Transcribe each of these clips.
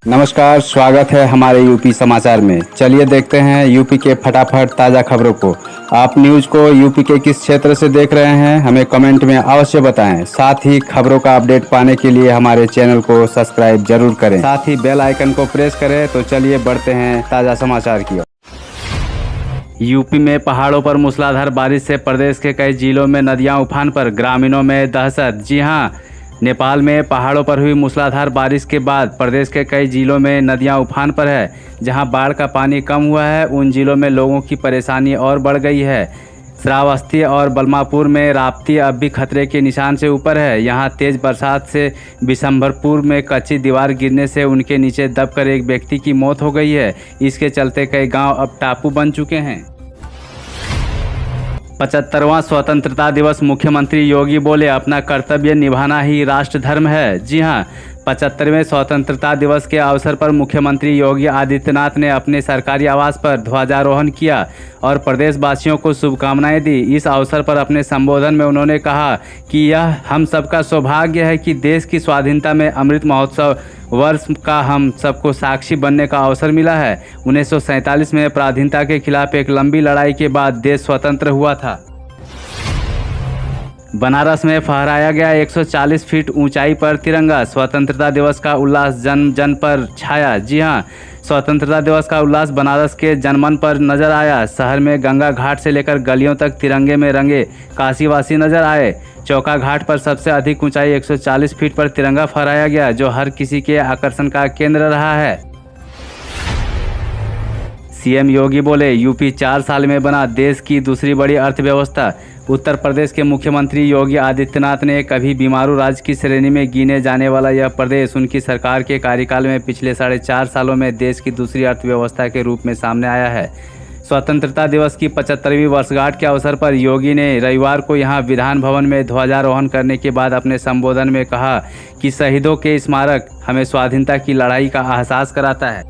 नमस्कार, स्वागत है हमारे यूपी समाचार में। चलिए देखते हैं यूपी के फटाफट ताज़ा खबरों को। आप न्यूज़ को यूपी के किस क्षेत्र से देख रहे हैं, हमें कमेंट में अवश्य बताएं। साथ ही खबरों का अपडेट पाने के लिए हमारे चैनल को सब्सक्राइब जरूर करें, साथ ही बेल आइकन को प्रेस करें। तो चलिए बढ़ते हैं ताज़ा समाचार की ओर। यूपी में पहाड़ों पर मूसलाधार बारिश से प्रदेश के कई जिलों में नदियां उफान पर, ग्रामीणों में दहशत। जी हां, नेपाल में पहाड़ों पर हुई मूसलाधार बारिश के बाद प्रदेश के कई जिलों में नदियां उफान पर है। जहां बाढ़ का पानी कम हुआ है, उन जिलों में लोगों की परेशानी और बढ़ गई है। श्रावस्ती और बलमापुर में राप्ती अब भी खतरे के निशान से ऊपर है। यहां तेज बरसात से बिशंभरपुर में कच्ची दीवार गिरने से उनके नीचे दबकर एक व्यक्ति की मौत हो गई है। इसके चलते कई गांव अब टापू बन चुके हैं। 75वां स्वतंत्रता दिवस, मुख्यमंत्री योगी बोले अपना कर्तव्य निभाना ही राष्ट्र धर्म है। जी हां, 75वें स्वतंत्रता दिवस के अवसर पर मुख्यमंत्री योगी आदित्यनाथ ने अपने सरकारी आवास पर ध्वजारोहण किया और प्रदेशवासियों को शुभकामनाएं दी। इस अवसर पर अपने संबोधन में उन्होंने कहा कि यह हम सबका सौभाग्य है कि देश की स्वाधीनता में अमृत महोत्सव वर्ष का हम सबको साक्षी बनने का अवसर मिला है। 1947 में पराधीनता के खिलाफ एक लंबी लड़ाई के बाद देश स्वतंत्र हुआ था। बनारस में फहराया गया 140 फीट ऊंचाई पर तिरंगा। स्वतंत्रता दिवस का उल्लास जन जन पर छाया। जी हां, स्वतंत्रता दिवस का उल्लास बनारस के जनमन पर नजर आया। शहर में गंगा घाट से लेकर गलियों तक तिरंगे में रंगे काशीवासी नजर आए। चौका घाट पर सबसे अधिक ऊंचाई 140 फीट पर तिरंगा फहराया गया, जो हर किसी के आकर्षण का केंद्र रहा है। सीएम योगी बोले यूपी 4 साल में बना देश की दूसरी बड़ी अर्थव्यवस्था। उत्तर प्रदेश के मुख्यमंत्री योगी आदित्यनाथ ने कभी बीमारू राज्य की श्रेणी में गिने जाने वाला यह प्रदेश उनकी सरकार के कार्यकाल में पिछले 4.5 सालों में देश की दूसरी अर्थव्यवस्था के रूप में सामने आया है। स्वतंत्रता दिवस की 75वीं वर्षगांठ के अवसर पर योगी ने रविवार को यहां विधान भवन में ध्वजारोहण करने के बाद अपने संबोधन में कहा कि शहीदों के स्मारक हमें स्वाधीनता की लड़ाई का एहसास कराता है।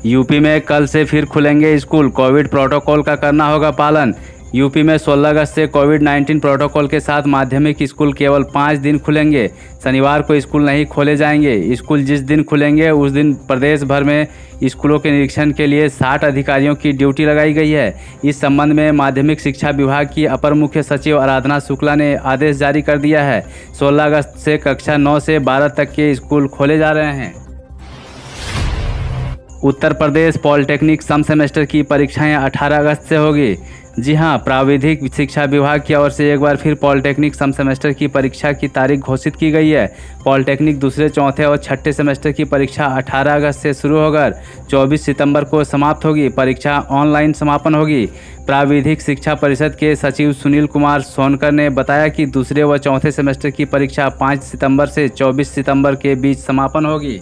यूपी में कल से फिर खुलेंगे स्कूल, कोविड प्रोटोकॉल का करना होगा पालन। यूपी में 16 अगस्त से कोविड-19 प्रोटोकॉल के साथ माध्यमिक स्कूल केवल 5 दिन खुलेंगे। शनिवार को स्कूल नहीं खोले जाएंगे। स्कूल जिस दिन खुलेंगे उस दिन प्रदेश भर में स्कूलों के निरीक्षण के लिए 60 अधिकारियों की ड्यूटी लगाई गई है। इस संबंध में माध्यमिक शिक्षा विभाग की अपर मुख्य सचिव आराधना शुक्ला ने आदेश जारी कर दिया है। 16 अगस्त से कक्षा 9 से 12 तक के स्कूल खोले जा रहे हैं। उत्तर प्रदेश पॉलिटेक्निक सम सेमेस्टर की परीक्षाएं 18 अगस्त से होगी। जी हां, प्राविधिक शिक्षा विभाग की ओर से एक बार फिर पॉलिटेक्निक सम सेमेस्टर की परीक्षा की तारीख घोषित की गई है। पॉलिटेक्निक दूसरे, चौथे और छठे सेमेस्टर की परीक्षा 18 अगस्त से शुरू होकर 24 सितंबर को समाप्त होगी। परीक्षा ऑनलाइन समापन होगी। प्राविधिक शिक्षा परिषद के सचिव सुनील कुमार सोनकर ने बताया कि दूसरे व चौथे सेमेस्टर की परीक्षा 5 सितंबर से 24 सितंबर के बीच समापन होगी।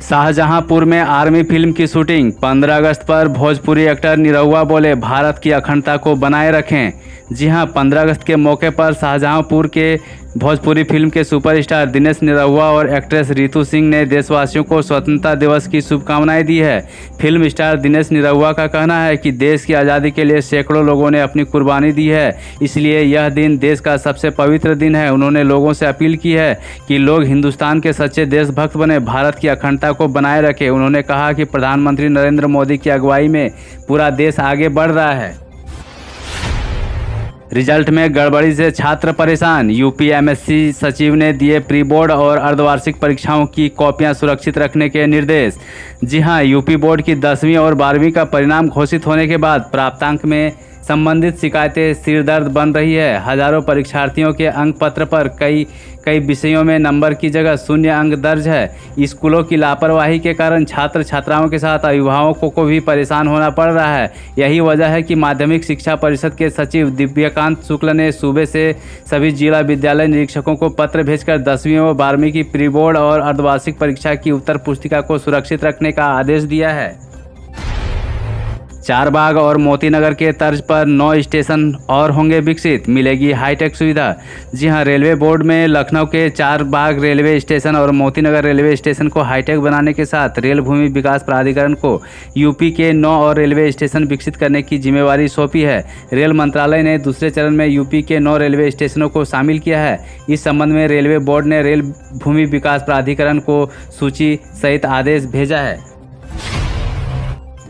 शाहजहांपुर में आर्मी फिल्म की शूटिंग। 15 अगस्त पर भोजपुरी एक्टर निरहुआ बोले भारत की अखंडता को बनाए रखें। जी हां, 15 अगस्त के मौके पर शाहजहांपुर के भोजपुरी फिल्म के सुपरस्टार दिनेश निरहुआ और एक्ट्रेस रितु सिंह ने देशवासियों को स्वतंत्रता दिवस की शुभकामनाएं दी है। फिल्म स्टार दिनेश निरहुआ का कहना है कि देश की आज़ादी के लिए सैकड़ों लोगों ने अपनी कुर्बानी दी है, इसलिए यह दिन देश का सबसे पवित्र दिन है। उन्होंने लोगों से अपील की है कि लोग हिंदुस्तान के सच्चे देशभक्त बने, भारत की अखंडता को बनाए रखें। उन्होंने कहा कि प्रधानमंत्री नरेंद्र मोदी की अगुवाई में पूरा देश आगे बढ़ रहा है। रिजल्ट में गड़बड़ी से छात्र परेशान। यूपी एमएससी सचिव ने दिए प्री बोर्ड और अर्धवार्षिक परीक्षाओं की कॉपियां सुरक्षित रखने के निर्देश। जी हां, यूपी बोर्ड की 10वीं और 12वीं का परिणाम घोषित होने के बाद प्राप्तांक में संबंधित शिकायतें सिरदर्द बन रही है। हजारों परीक्षार्थियों के अंक पत्र पर कई विषयों में नंबर की जगह 0 अंक दर्ज है। स्कूलों की लापरवाही के कारण छात्र छात्राओं के साथ अभिभावकों को भी परेशान होना पड़ रहा है। यही वजह है कि माध्यमिक शिक्षा परिषद के सचिव दिव्यकांत शुक्ल ने सूबे से सभी जिला विद्यालय निरीक्षकों को पत्र भेजकर 10वीं व 12वीं की प्री बोर्ड और अर्धवार्षिक परीक्षा की उत्तर पुस्तिका को सुरक्षित रखने का आदेश दिया है। चारबाग और मोतीनगर के तर्ज पर 9 स्टेशन और होंगे विकसित, मिलेगी हाईटेक सुविधा। जी हां, रेलवे बोर्ड में लखनऊ के चारबाग रेलवे स्टेशन और मोतीनगर रेलवे स्टेशन को हाईटेक बनाने के साथ रेल भूमि विकास प्राधिकरण को यूपी के 9 और रेलवे स्टेशन विकसित करने की जिम्मेवारी सौंपी है। रेल मंत्रालय ने दूसरे चरण में यूपी के 9 रेलवे स्टेशनों को शामिल किया है। इस संबंध में रेलवे बोर्ड ने रेल भूमि विकास प्राधिकरण को सूची सहित आदेश भेजा है।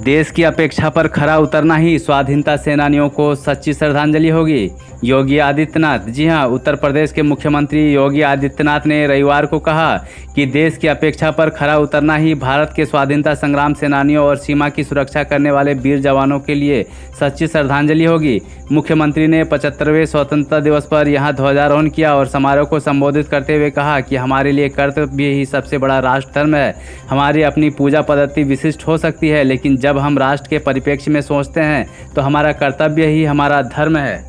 देश की अपेक्षा पर खरा उतरना ही स्वाधीनता सेनानियों को सच्ची श्रद्धांजलि होगी, योगी आदित्यनाथ। जी हां, उत्तर प्रदेश के मुख्यमंत्री योगी आदित्यनाथ ने रविवार को कहा कि देश की अपेक्षा पर खरा उतरना ही भारत के स्वाधीनता संग्राम सेनानियों और सीमा की सुरक्षा करने वाले वीर जवानों के लिए सच्ची श्रद्धांजलि होगी। मुख्यमंत्री ने 75वें स्वतंत्रता दिवस पर यहां ध्वजारोहण किया और समारोह को संबोधित करते हुए कहा कि हमारे लिए कर्तव्य ही सबसे बड़ा राष्ट्र धर्म है। हमारी अपनी पूजा पद्धति विशिष्ट हो सकती है, लेकिन जब हम राष्ट्र के परिप्रेक्ष्य में सोचते हैं तो हमारा कर्तव्य ही हमारा धर्म है।